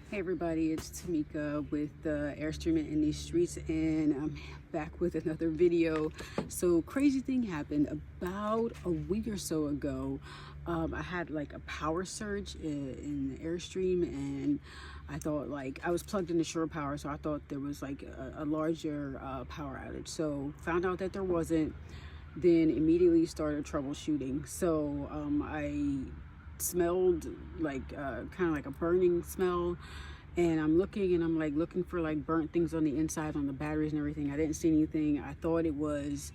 Hey everybody, it's Tamika with Airstream in these streets, and I'm back with another video. So crazy thing happened about a week or so ago. I had like a power surge in the Airstream, and I thought, like, I was plugged into shore power, so I thought there was like a larger power outage. So found out that there wasn't, then immediately started troubleshooting. So I smelled like kind of like a burning smell, and I'm looking, and I'm like looking for like burnt things on the inside, on the batteries and everything. I didn't see anything. I thought it was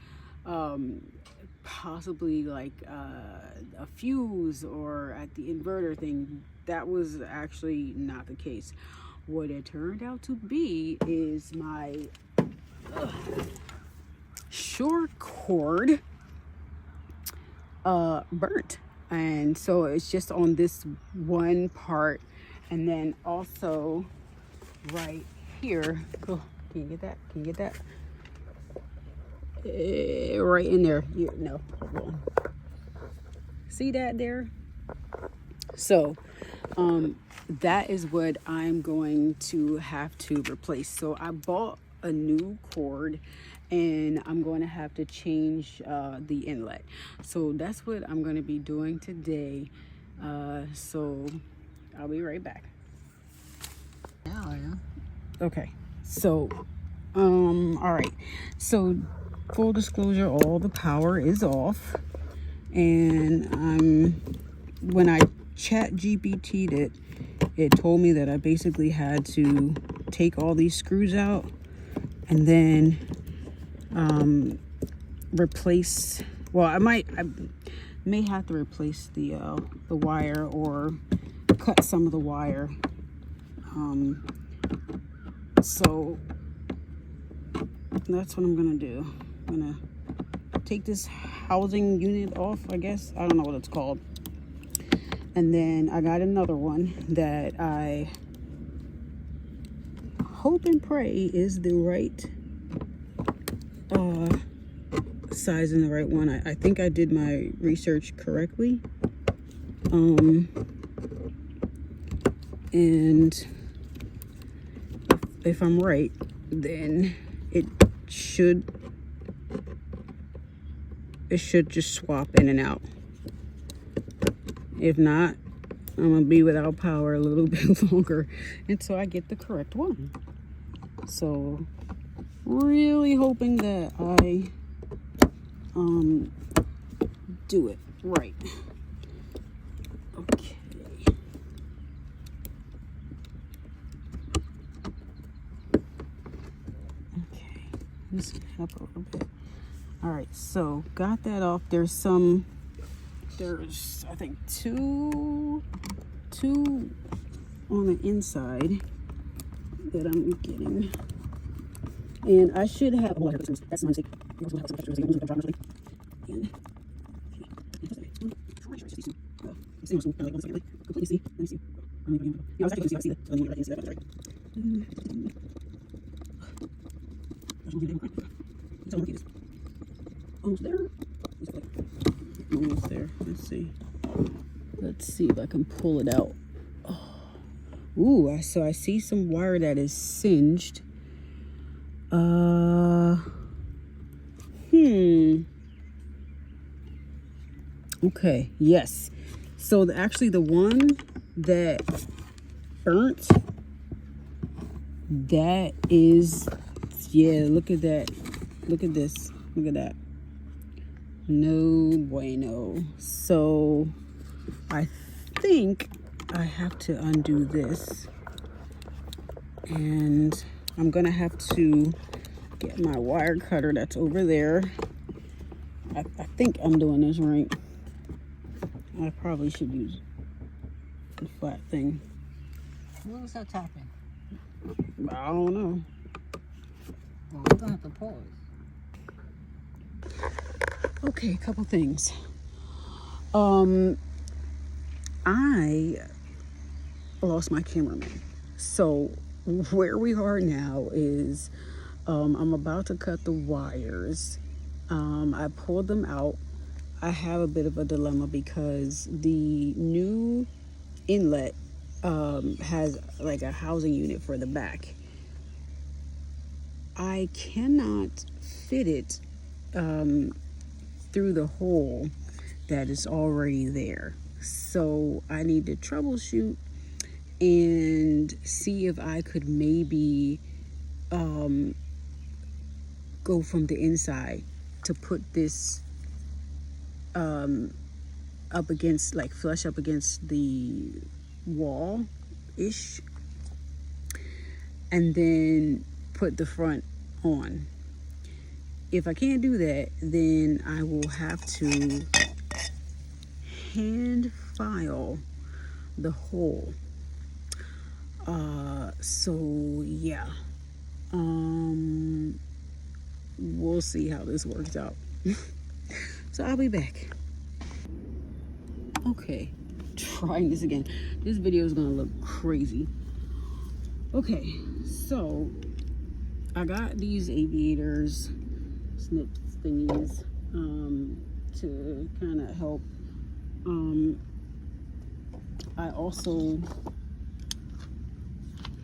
possibly like a fuse or at the inverter thing. That was actually not the case. What it turned out to be is my short cord burnt, and so it's just on this one part, and then also right here. Oh, can you get that? Can you get that? Right in there. No, hold on. See that there? So that is what I'm going to have to replace. So I bought a new cord, and I'm going to have to change the inlet. So that's what I'm going to be doing today. So I'll be right back. Yeah, I am. Okay, so all right, so full disclosure, all the power is off, and when I chat GPT'd it, it told me that I basically had to take all these screws out and then replace, well, I may have to replace the wire, or cut some of the wire. So that's what I'm gonna do. I'm gonna take this housing unit off, I guess. I don't know what it's called. And then I got another one that I hope and pray is the right size and the right one. I think I did my research correctly. And if I'm right, then it should just swap in and out. If not, I'm gonna be without power a little bit longer until I get the correct one. So really hoping that I do it right. Okay. Just up a little bit. All right, so got that off. There's I think two on the inside that I'm getting, and I should have. Oh, that's my mistake. Completely see. Let me see. Yeah, I was actually going to see that. I didn't see that. Right. Almost there. Almost there. Let's see. Let's see if I can pull it out. Oh. Ooh, so I see some wire that is singed. Okay, yes. So actually the one that burnt, that is, yeah, look at that. Look at this. Look at that. No bueno. So I think I have to undo this, and I'm gonna have to get my wire cutter that's over there. I think I'm doing this right. I probably should use the flat thing. When was that tapping? I don't know. Well, we're gonna have to pause. Okay, a couple things. I lost my cameraman. So where we are now is I'm about to cut the wires. I pulled them out. I have a bit of a dilemma because the new inlet has like a housing unit for the back. I cannot fit it through the hole that is already there. So I need to troubleshoot and see if I could maybe go from the inside to put this up against, like flush up against the wall ish, and then put the front on. If I can't do that, then I will have to hand file the hole. So yeah, we'll see how this works out. So I'll be back. Okay, trying this again. This video is gonna look crazy. Okay, so I got these aviators, snip thingies, to kind of help. I also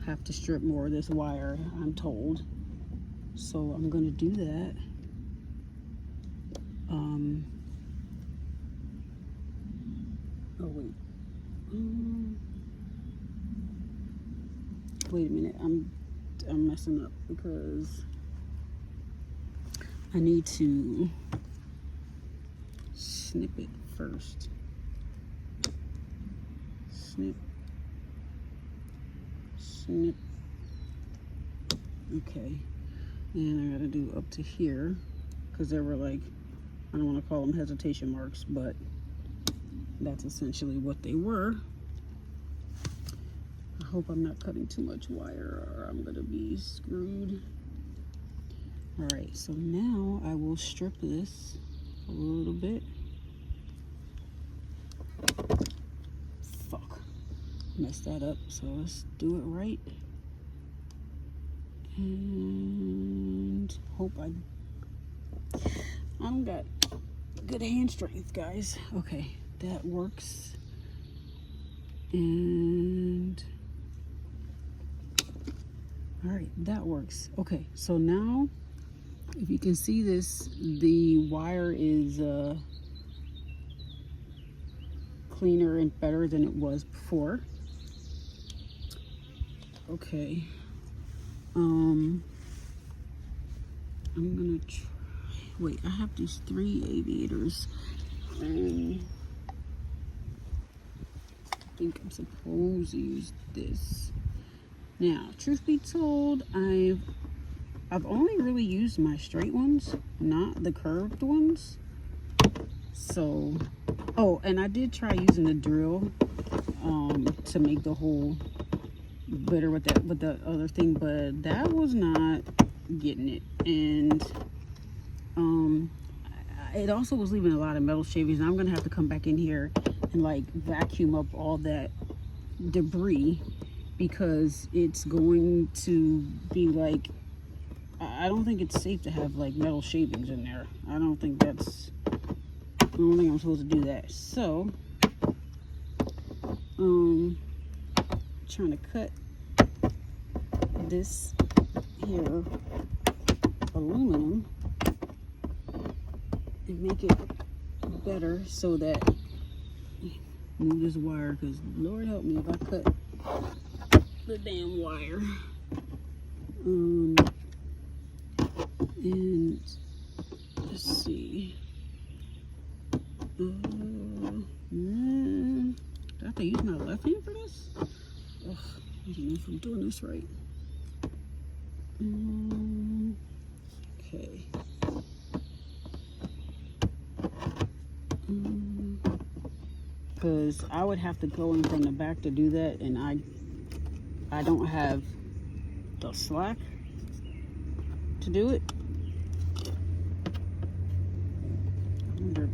have to strip more of this wire, I'm told. So I'm gonna do that. Oh wait. Wait a minute. I'm messing up because I need to snip it first. Snip. Snip. Okay. And I gotta do up to here because there were like, I don't want to call them hesitation marks, but that's essentially what they were. I hope I'm not cutting too much wire or I'm gonna be screwed. All right, so now I will strip this a little bit. Fuck, messed that up, so let's do it right. And hope I don't got good hand strength, guys. Okay, that works. And all right, that works. Okay, so now if you can see this, the wire is cleaner and better than it was before. Okay, I'm gonna try. Wait, I have these 3 aviators, and I think I'm supposed to use this. Now, truth be told, I've only really used my straight ones, not the curved ones. So, oh, and I did try using the drill to make the hole better with the other thing, but that was not getting it. And it also was leaving a lot of metal shavings, and I'm gonna have to come back in here and like vacuum up all that debris, because it's going to be like, I don't think it's safe to have like metal shavings in there. I don't think I'm supposed to do that. So trying to cut this here aluminum and make it better so that, move this wire, because Lord help me if I cut the damn wire. And let's see. Do I have to use my left hand for this? Ugh, I don't know if I'm doing this right. Okay. Because I would have to go in from the back to do that, and I don't have the slack to do it. I wonder if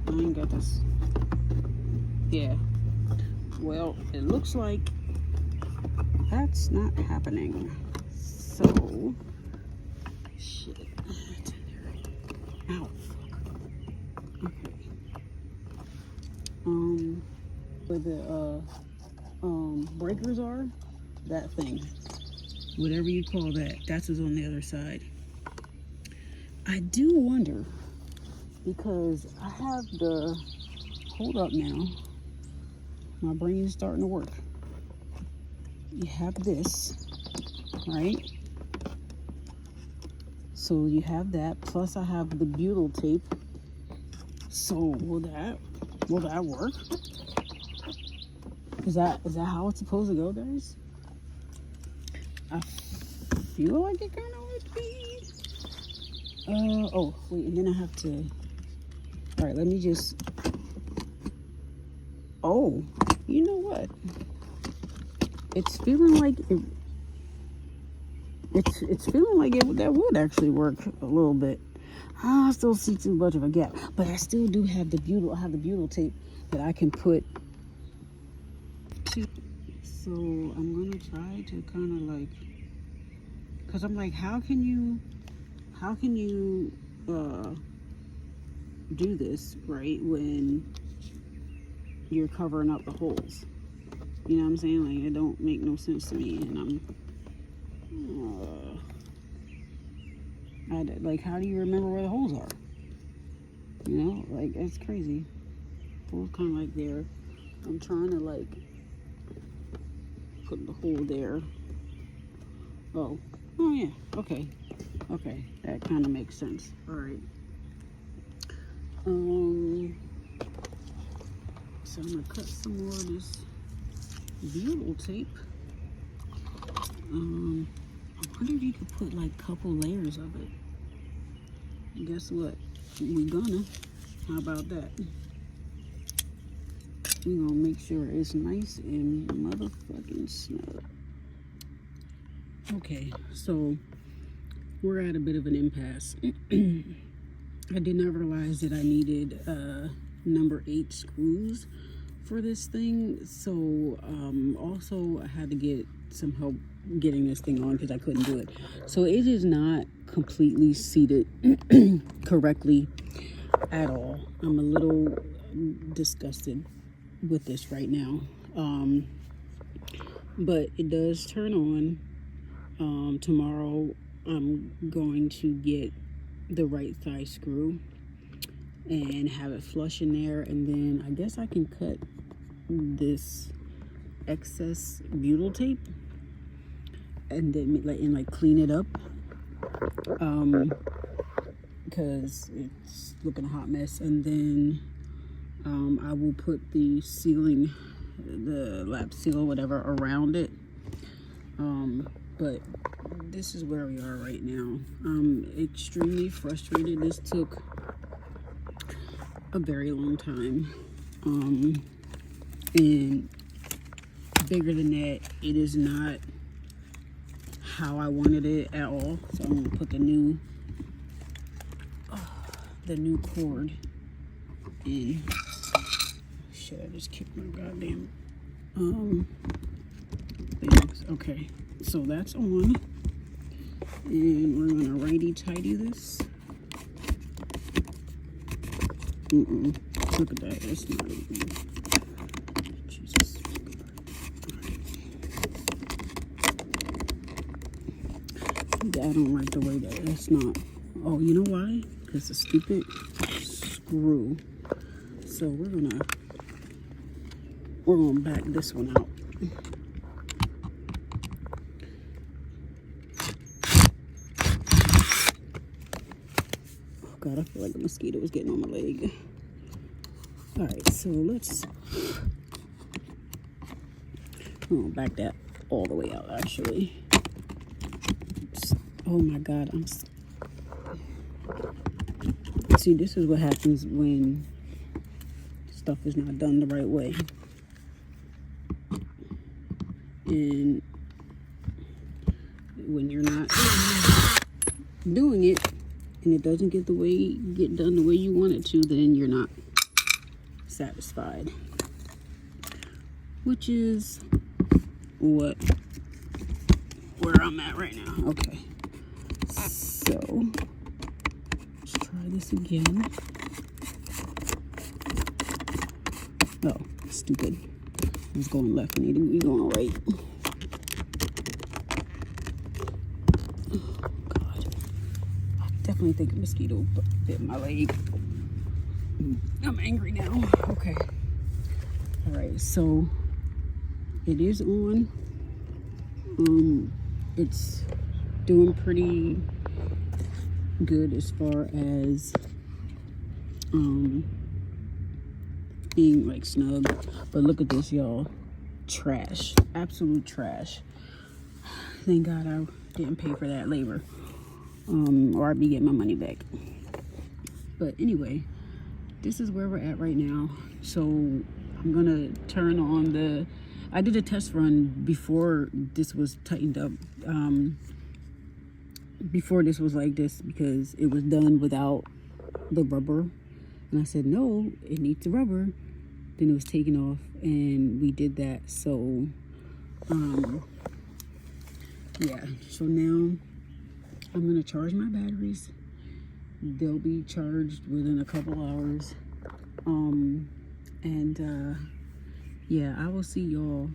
I ain't got this. Yeah. Well, it looks like that's not happening. So, shit. Ow, fuck. Okay. where the breakers are, that thing, whatever you call that, that's what's on the other side. I do wonder, because I have the, hold up now, my brain is starting to work. You have this, right? So you have that, plus I have the butyl tape. So will that work? Is that how it's supposed to go, guys? I feel like it kind of would be. Oh wait, and then I have to. All right, let me just. Oh, you know what? It's feeling like it. It's feeling like that would actually work a little bit. I still see too much of a gap, but I still do have the butyl. I have the butyl tape that I can put to. So I'm gonna try to kind of like, cause I'm like, how can you do this right when you're covering up the holes? You know what I'm saying? Like, it don't make no sense to me, and like, how do you remember where the holes are? You know, like, it's crazy. Holes kind of like there. I'm trying to like put the hole there. Oh yeah, okay, that kind of makes sense. All right. So I'm gonna cut some more of this butyl tape. I wonder if you could put like a couple layers of it. Guess what? We gonna. How about that? We gonna make sure it's nice and motherfucking snug. Okay, so we're at a bit of an impasse. I did not realize that I needed number 8 screws for this thing. So also I had to get some help getting this thing on because I couldn't do it. So it is not completely seated correctly at all. I'm a little disgusted with this right now. But it does turn on. Tomorrow I'm going to get the right thigh screw and have it flush in there, and then I guess I can cut this excess butyl tape and then like clean it up, because it's looking a hot mess. And then I will put the sealing, the lap seal, whatever, around it. But this is where we are right now. I'm extremely frustrated. This took a very long time. And bigger than that, it is not how I wanted it at all. So I'm gonna put the new cord in. Shit, I just kicked my goddamn things. Okay, so that's on, and we're gonna righty-tighty this. Look at that, it's not even. Jesus. I don't like the way that's not. Oh, you know why? Because the stupid screw. So we're gonna back this one out. Oh God, I feel like a mosquito is getting on my leg. All right, so I'm gonna back that all the way out, actually. Oh my God, see, this is what happens when stuff is not done the right way. And when you're not doing it and it doesn't get done the way you want it to, then you're not satisfied. Which is where I'm at right now. Okay. So let's try this again. Oh, stupid. I was going left. I need to be going right. Oh, God. I definitely think a mosquito bit my leg. I'm angry now. Okay. All right, so it is on. It's doing pretty good as far as being like snug, but look at this, y'all. Trash, absolute trash. Thank God I didn't pay for that labor, or I'd be getting my money back. But anyway, this is where we're at right now. So I'm gonna turn on the, I did a test run before this was tightened up, before this was like this, because it was done without the rubber, and I said no, it needs the rubber. Then it was taken off, and we did that. So yeah, so now I'm gonna charge my batteries. They'll be charged within a couple hours, and yeah, I will see y'all